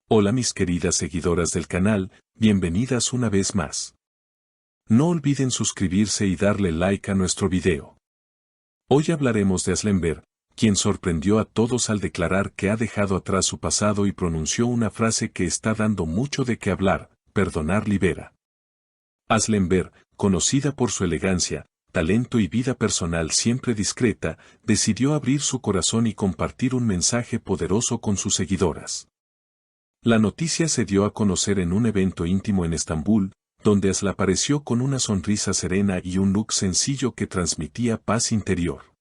Hola mis queridas seguidoras del canal, bienvenidas una vez más. No olviden suscribirse y darle like a nuestro video. Hoy hablaremos de Aslemberg, quien sorprendió a todos al declarar que ha dejado atrás su pasado y pronunció una frase que está dando mucho de qué hablar: perdonar libera. Aslemberg, conocida por su elegancia, talento y vida personal siempre discreta, decidió abrir su corazón y compartir un mensaje poderoso con sus seguidoras. La noticia se dio a conocer en un evento íntimo en Estambul, donde Asl apareció con una sonrisa serena y un look sencillo que transmitía paz interior.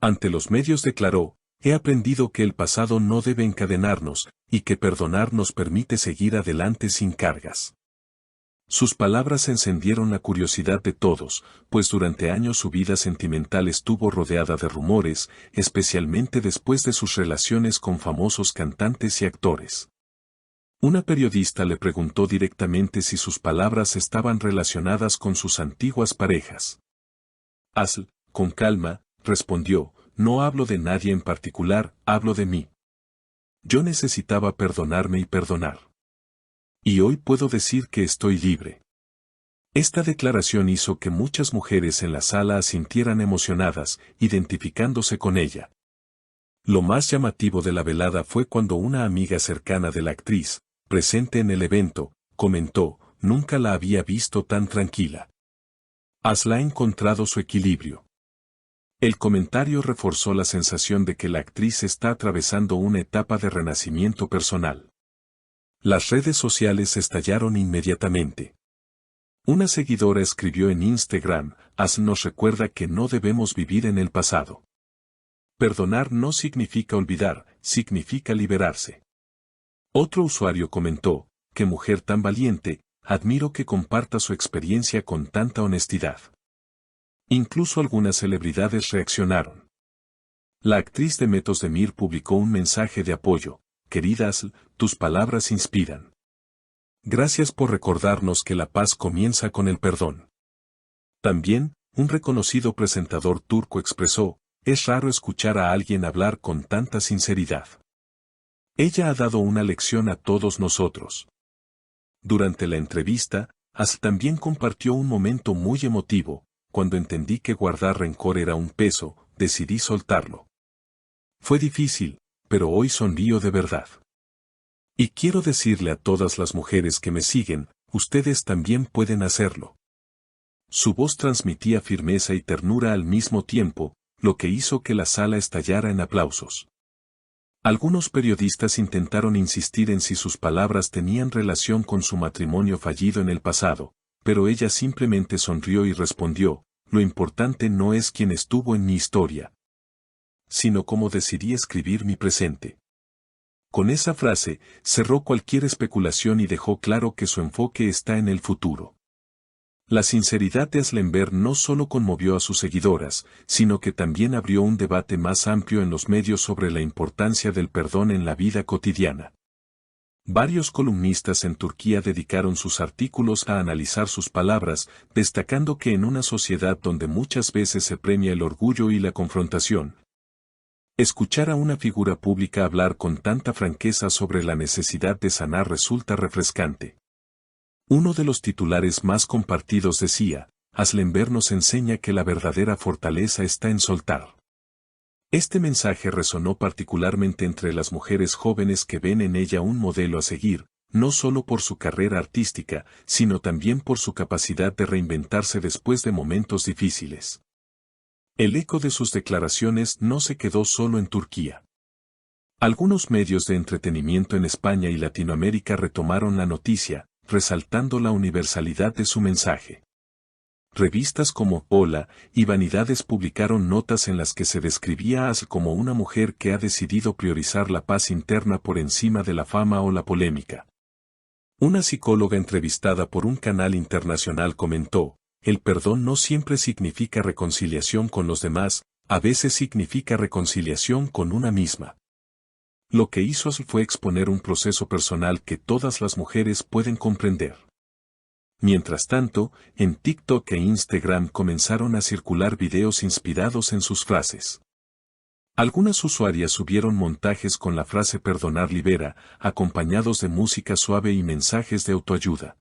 Ante los medios declaró: he aprendido que el pasado no debe encadenarnos, y que perdonar nos permite seguir adelante sin cargas. Sus palabras encendieron la curiosidad de todos, pues durante años su vida sentimental estuvo rodeada de rumores, especialmente después de sus relaciones con famosos cantantes y actores. Una periodista le preguntó directamente si sus palabras estaban relacionadas con sus antiguas parejas. Asl, con calma, respondió: no hablo de nadie en particular, hablo de mí. Yo necesitaba perdonarme y perdonar. Y hoy puedo decir que estoy libre. Esta declaración hizo que muchas mujeres en la sala asintieran emocionadas, identificándose con ella. Lo más llamativo de la velada fue cuando una amiga cercana de la actriz, presente en el evento, comentó: nunca la había visto tan tranquila. Asl ha encontrado su equilibrio. El comentario reforzó la sensación de que la actriz está atravesando una etapa de renacimiento personal. Las redes sociales estallaron inmediatamente. Una seguidora escribió en Instagram: Asl nos recuerda que no debemos vivir en el pasado. Perdonar no significa olvidar, significa liberarse. Otro usuario comentó: qué mujer tan valiente, admiro que comparta su experiencia con tanta honestidad. Incluso algunas celebridades reaccionaron. La actriz Demet Özdemir publicó un mensaje de apoyo: querida Asl, tus palabras inspiran. Gracias por recordarnos que la paz comienza con el perdón. También, un reconocido presentador turco expresó: es raro escuchar a alguien hablar con tanta sinceridad. Ella ha dado una lección a todos nosotros. Durante la entrevista, Asl también compartió un momento muy emotivo: cuando entendí que guardar rencor era un peso, decidí soltarlo. Fue difícil, pero hoy sonrío de verdad. Y quiero decirle a todas las mujeres que me siguen: ustedes también pueden hacerlo. Su voz transmitía firmeza y ternura al mismo tiempo, lo que hizo que la sala estallara en aplausos. Algunos periodistas intentaron insistir en si sus palabras tenían relación con su matrimonio fallido en el pasado, pero ella simplemente sonrió y respondió: lo importante no es quién estuvo en mi historia, sino cómo decidí escribir mi presente. Con esa frase, cerró cualquier especulación y dejó claro que su enfoque está en el futuro. La sinceridad de Aslemberg no solo conmovió a sus seguidoras, sino que también abrió un debate más amplio en los medios sobre la importancia del perdón en la vida cotidiana. Varios columnistas en Turquía dedicaron sus artículos a analizar sus palabras, destacando que en una sociedad donde muchas veces se premia el orgullo y la confrontación, escuchar a una figura pública hablar con tanta franqueza sobre la necesidad de sanar resulta refrescante. Uno de los titulares más compartidos decía: Aslemberg nos enseña que la verdadera fortaleza está en soltar. Este mensaje resonó particularmente entre las mujeres jóvenes que ven en ella un modelo a seguir, no solo por su carrera artística, sino también por su capacidad de reinventarse después de momentos difíciles. El eco de sus declaraciones no se quedó solo en Turquía. Algunos medios de entretenimiento en España y Latinoamérica retomaron la noticia, resaltando la universalidad de su mensaje. Revistas como Hola y Vanidades publicaron notas en las que se describía a Asl como una mujer que ha decidido priorizar la paz interna por encima de la fama o la polémica. Una psicóloga entrevistada por un canal internacional comentó: el perdón no siempre significa reconciliación con los demás, a veces significa reconciliación con una misma. Lo que hizo Asl fue exponer un proceso personal que todas las mujeres pueden comprender. Mientras tanto, en TikTok e Instagram comenzaron a circular videos inspirados en sus frases. Algunas usuarias subieron montajes con la frase "Perdonar libera", acompañados de música suave y mensajes de autoayuda.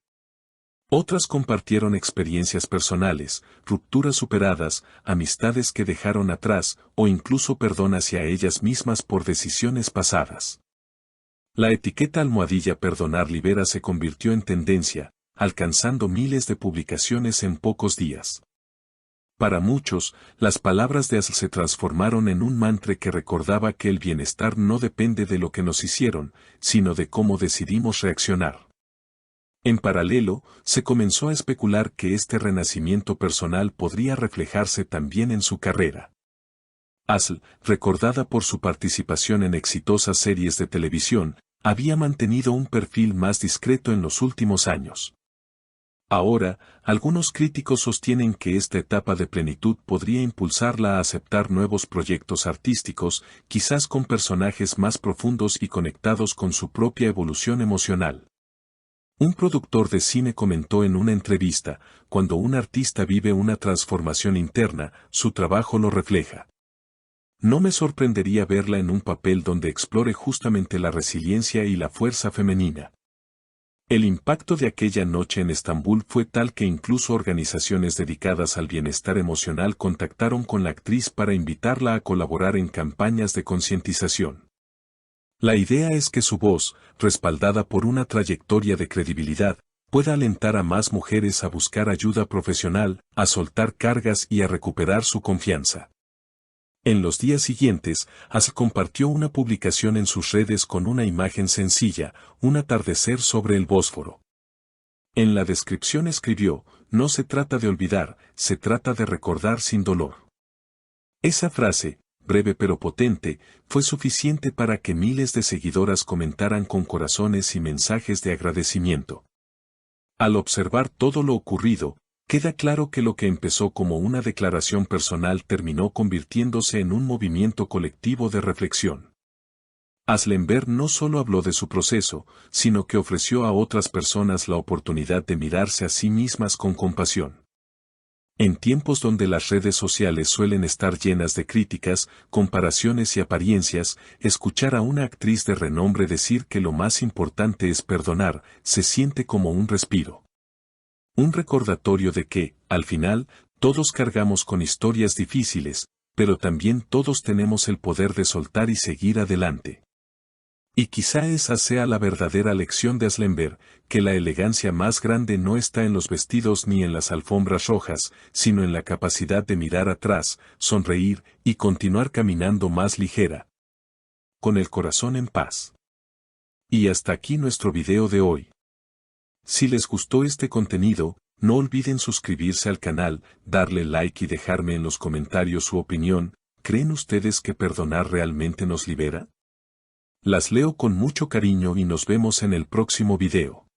Otras compartieron experiencias personales, rupturas superadas, amistades que dejaron atrás, o incluso perdón hacia ellas mismas por decisiones pasadas. La etiqueta almohadilla "Perdonar libera" se convirtió en tendencia, alcanzando miles de publicaciones en pocos días. Para muchos, las palabras de Asl se transformaron en un mantra que recordaba que el bienestar no depende de lo que nos hicieron, sino de cómo decidimos reaccionar. En paralelo, se comenzó a especular que este renacimiento personal podría reflejarse también en su carrera. Asl, recordada por su participación en exitosas series de televisión, había mantenido un perfil más discreto en los últimos años. Ahora, algunos críticos sostienen que esta etapa de plenitud podría impulsarla a aceptar nuevos proyectos artísticos, quizás con personajes más profundos y conectados con su propia evolución emocional. Un productor de cine comentó en una entrevista: "Cuando un artista vive una transformación interna, su trabajo lo refleja. No me sorprendería verla en un papel donde explore justamente la resiliencia y la fuerza femenina". El impacto de aquella noche en Estambul fue tal que incluso organizaciones dedicadas al bienestar emocional contactaron con la actriz para invitarla a colaborar en campañas de concientización. La idea es que su voz, respaldada por una trayectoria de credibilidad, pueda alentar a más mujeres a buscar ayuda profesional, a soltar cargas y a recuperar su confianza. En los días siguientes, Asl compartió una publicación en sus redes con una imagen sencilla: un atardecer sobre el Bósforo. En la descripción escribió: "No se trata de olvidar, se trata de recordar sin dolor". Esa frase, breve pero potente, fue suficiente para que miles de seguidoras comentaran con corazones y mensajes de agradecimiento. Al observar todo lo ocurrido, queda claro que lo que empezó como una declaración personal terminó convirtiéndose en un movimiento colectivo de reflexión. Aslemberg no solo habló de su proceso, sino que ofreció a otras personas la oportunidad de mirarse a sí mismas con compasión. En tiempos donde las redes sociales suelen estar llenas de críticas, comparaciones y apariencias, escuchar a una actriz de renombre decir que lo más importante es perdonar, se siente como un respiro. Un recordatorio de que, al final, todos cargamos con historias difíciles, pero también todos tenemos el poder de soltar y seguir adelante. Y quizá esa sea la verdadera lección de Aslemberg, que la elegancia más grande no está en los vestidos ni en las alfombras rojas, sino en la capacidad de mirar atrás, sonreír y continuar caminando más ligera, con el corazón en paz. Y hasta aquí nuestro video de hoy. Si les gustó este contenido, no olviden suscribirse al canal, darle like y dejarme en los comentarios su opinión. ¿Creen ustedes que perdonar realmente nos libera? Las leo con mucho cariño y nos vemos en el próximo video.